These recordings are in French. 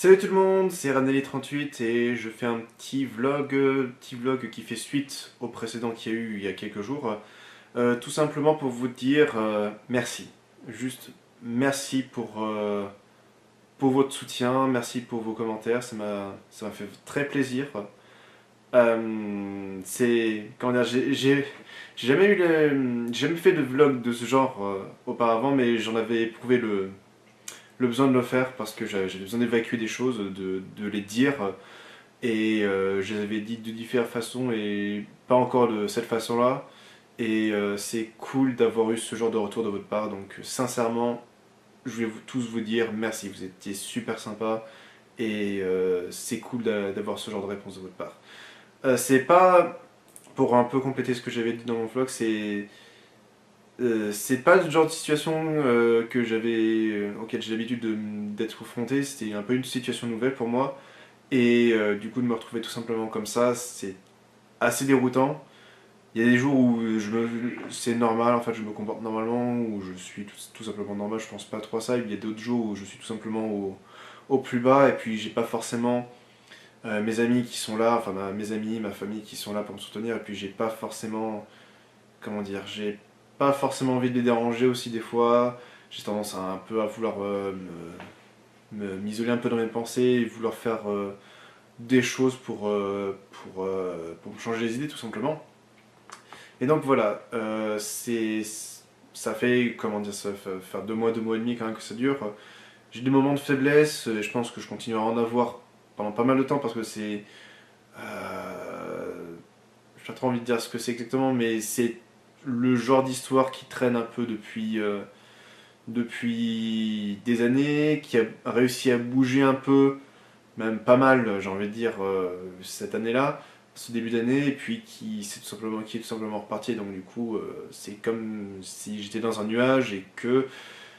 Salut tout le monde, c'est Ranelli38 et je fais un petit vlog qui fait suite au précédent qu'il y a eu il y a quelques jours. Tout simplement pour vous dire merci. Juste merci pour votre soutien, merci pour vos commentaires, ça m'a fait très plaisir. Comment dire, j'ai jamais j'ai jamais fait de vlog de ce genre auparavant, mais j'en avais éprouvé le besoin de le faire parce que j'avais besoin d'évacuer des choses, de les dire. Et je les avais dit de différentes façons et pas encore de cette façon-là. Et c'est cool d'avoir eu ce genre de retour de votre part. Donc sincèrement, je vais tous vous dire merci. Vous étiez super sympa et c'est cool d'avoir ce genre de réponse de votre part. C'est pas, pour un peu compléter ce que j'avais dit dans mon vlog, c'est pas le genre de situation auquel j'ai l'habitude d'être confronté. C'était un peu une situation nouvelle pour moi. Et du coup, de me retrouver tout simplement comme ça, c'est assez déroutant. Il y a des jours où c'est normal, en fait, je me comporte normalement, où je suis tout simplement normal, je pense pas trop à ça. Il y a d'autres jours où je suis tout simplement au plus bas, et puis j'ai pas forcément mes amis qui sont là, enfin mes amis, ma famille qui sont là pour me soutenir, et puis j'ai pas forcément, comment dire, j'ai pas forcément envie de les déranger aussi des fois. J'ai tendance un peu à vouloir m'isoler un peu dans mes pensées et vouloir faire des choses pour me changer les idées tout simplement. Et donc voilà, ça fait, comment dire, ça fait faire 2 mois et demi quand même que ça dure. J'ai des moments de faiblesse, et je pense que je continuerai à en avoir pendant pas mal de temps parce que c'est... j'ai pas trop envie de dire ce que c'est exactement, mais c'est le genre d'histoire qui traîne un peu depuis des années, qui a réussi à bouger un peu, même pas mal, j'ai envie de dire, cette année-là, ce début d'année, et puis qui est tout simplement reparti. Donc du coup, c'est comme si j'étais dans un nuage et que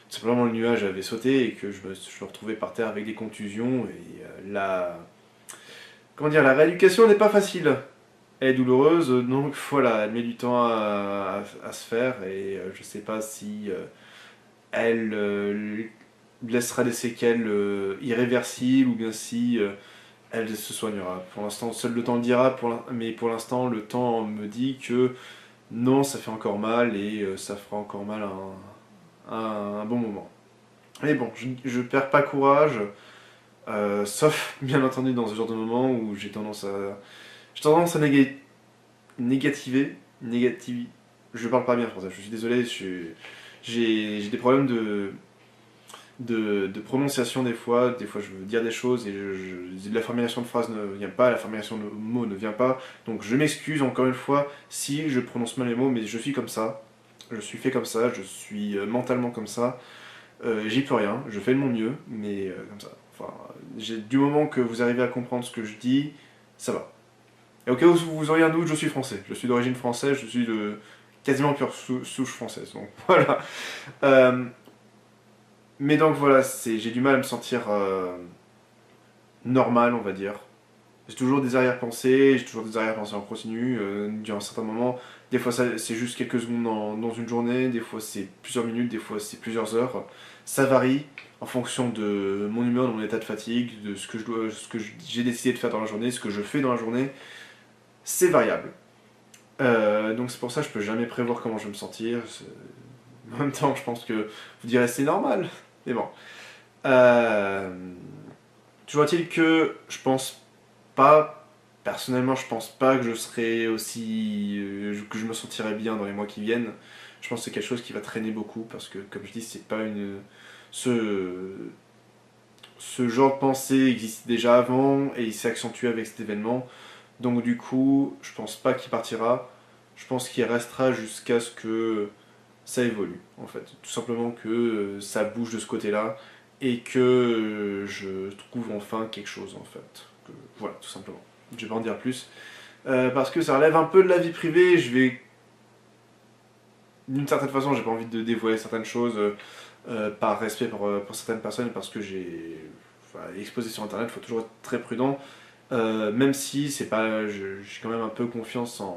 tout simplement le nuage avait sauté et que je me retrouvais par terre avec des contusions. Et comment dire, la rééducation n'est pas facile. Elle est douloureuse, donc voilà, elle met du temps à se faire et je sais pas si elle laissera des séquelles irréversibles ou bien si elle se soignera. Pour l'instant, seul le temps le dira, mais pour l'instant, le temps me dit que non, ça fait encore mal et ça fera encore mal un bon moment. Mais bon, je perds pas courage, sauf bien entendu dans ce genre de moment où j'ai tendance à négativer, je parle pas bien français, je suis désolé, j'ai des problèmes de prononciation des fois je veux dire des choses et la formulation de phrase ne vient pas, la formulation de mots ne vient pas, donc je m'excuse encore une fois si je prononce mal les mots, mais je suis comme ça, je suis fait comme ça, je suis mentalement comme ça, j'y peux rien, je fais de mon mieux, mais comme ça. Enfin, du moment que vous arrivez à comprendre ce que je dis, ça va. Et au cas où vous auriez un doute, je suis français, je suis d'origine française, je suis de quasiment pure souche française, donc voilà. Euh, mais donc voilà, j'ai du mal à me sentir normal, on va dire. J'ai toujours des arrière-pensées, en continu, durant certains moments. Des fois, c'est juste quelques secondes dans une journée, des fois, c'est plusieurs minutes, des fois, c'est plusieurs heures. Ça varie en fonction de mon humeur, de mon état de fatigue, de ce que j'ai décidé de faire dans la journée, ce que je fais dans la journée. C'est variable. Donc c'est pour ça que je peux jamais prévoir comment je vais me sentir. En même temps, je pense que vous direz c'est normal. Mais bon. Euh, Toujours est-il que je pense pas, personnellement, je pense pas que je serai aussi. Que je me sentirai bien dans les mois qui viennent. Je pense que c'est quelque chose qui va traîner beaucoup parce que, comme je dis, c'est pas une. Ce, ce genre de pensée existe déjà avant et il s'est accentué avec cet événement. Donc, du coup, je pense pas qu'il partira. Je pense qu'il restera jusqu'à ce que ça évolue, en fait. Tout simplement que ça bouge de ce côté-là et que je trouve enfin quelque chose, en fait. Voilà, tout simplement. Je vais pas en dire plus. Parce que ça relève un peu de la vie privée, d'une certaine façon, j'ai pas envie de dévoiler certaines choses par respect pour certaines personnes, parce que enfin, exposé sur internet, il faut toujours être très prudent. Même si c'est pas, j'ai quand même un peu confiance un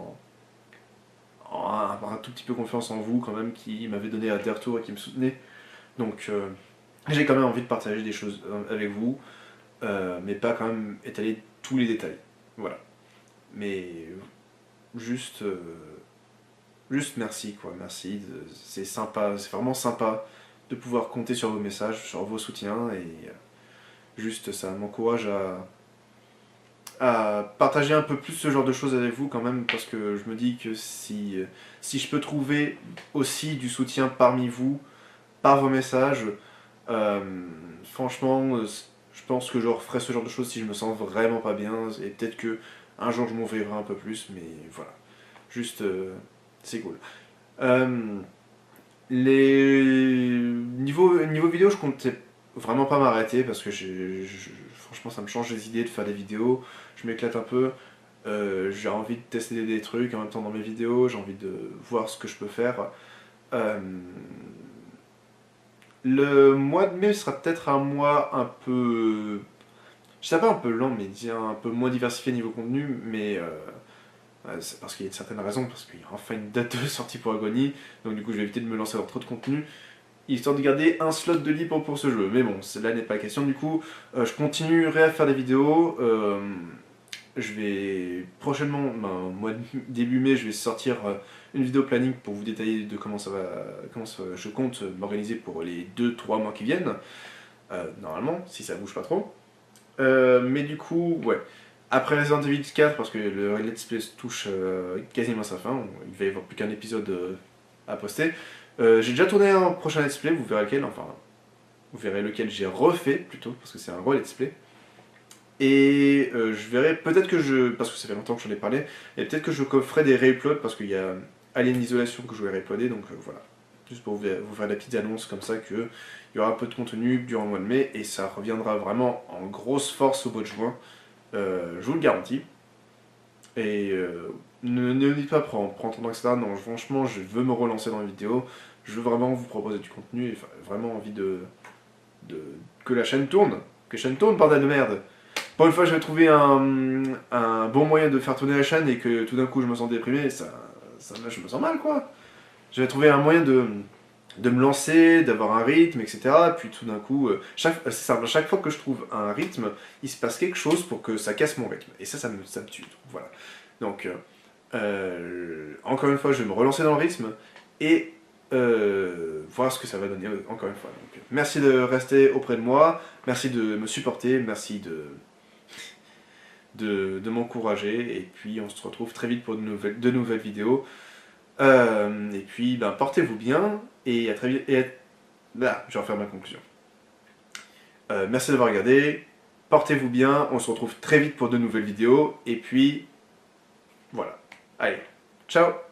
tout petit peu confiance en vous quand même, qui m'avez donné des retours et qui me soutenez. Donc j'ai quand même envie de partager des choses avec vous. mais pas quand même étaler tous les détails. Voilà. Mais juste, juste merci quoi, merci. C'est sympa, c'est vraiment sympa de pouvoir compter sur vos messages, sur vos soutiens et juste ça m'encourage à partager un peu plus ce genre de choses avec vous quand même parce que je me dis que si je peux trouver aussi du soutien parmi vous, par vos messages, euh, franchement, je pense que je referai ce genre de choses si je me sens vraiment pas bien et peut-être que un jour je m'ouvrirai un peu plus, mais voilà. Juste, c'est cool. Euh, niveau vidéo, je comptais vraiment pas m'arrêter parce que franchement, ça me change les idées de faire des vidéos. Je m'éclate un peu. J'ai envie de tester des trucs en même temps dans mes vidéos. J'ai envie de voir ce que je peux faire. Euh, le mois de mai sera peut-être un mois un peu. Je sais pas un peu lent, mais disons un peu moins diversifié niveau contenu, mais c'est parce qu'il y a une certaine raison, parce qu'il y a enfin une date de sortie pour Agony, donc du coup je vais éviter de me lancer dans trop de contenu, histoire de garder un slot de libre pour ce jeu. Mais bon, là n'est pas la question, du coup je continuerai à faire des vidéos, je vais prochainement, début mai, je vais sortir une vidéo planning pour vous détailler de je compte m'organiser pour les 2-3 mois qui viennent, normalement, si ça bouge pas trop. Mais du coup, ouais. Après Resident Evil 4, parce que le Let's Play touche quasiment à sa fin, il va y avoir plus qu'un épisode à poster. J'ai déjà tourné un prochain Let's Play, vous verrez lequel, enfin, vous verrez lequel j'ai refait plutôt, parce que c'est un Let's Play. Et je verrai, peut-être que parce que ça fait longtemps que j'en ai parlé, et peut-être que je ferai des réuploads, parce qu'il y a Alien Isolation que je vais réuploader, donc voilà. Juste pour vous faire des petites annonces comme ça, qu'il y aura un peu de contenu durant le mois de mai, et ça reviendra vraiment en grosse force au mois de juin. Je vous le garantis. Et ne dites pas prends ton temps, etc. Non, franchement, je veux me relancer dans les vidéos. Je veux vraiment vous proposer du contenu et vraiment envie de que la chaîne tourne. Que la chaîne tourne, bordel de merde. Pour une fois, j'avais trouvé un bon moyen de faire tourner la chaîne et que tout d'un coup je me sens déprimé. Je me sens mal quoi. J'avais trouvé un moyen de me lancer, d'avoir un rythme, etc. Puis tout d'un coup, c'est simple, chaque fois que je trouve un rythme, il se passe quelque chose pour que ça casse mon rythme. Et ça me tue. Voilà. Donc, encore une fois, je vais me relancer dans le rythme et voir ce que ça va donner, encore une fois. Donc, merci de rester auprès de moi, merci de me supporter, merci de m'encourager. Et puis, on se retrouve très vite pour de nouvelles vidéos. Et puis, ben, portez-vous bien et à très vite. Là, je vais refaire ma conclusion. Merci d'avoir regardé, portez-vous bien, on se retrouve très vite pour de nouvelles vidéos, et puis voilà. Allez, ciao!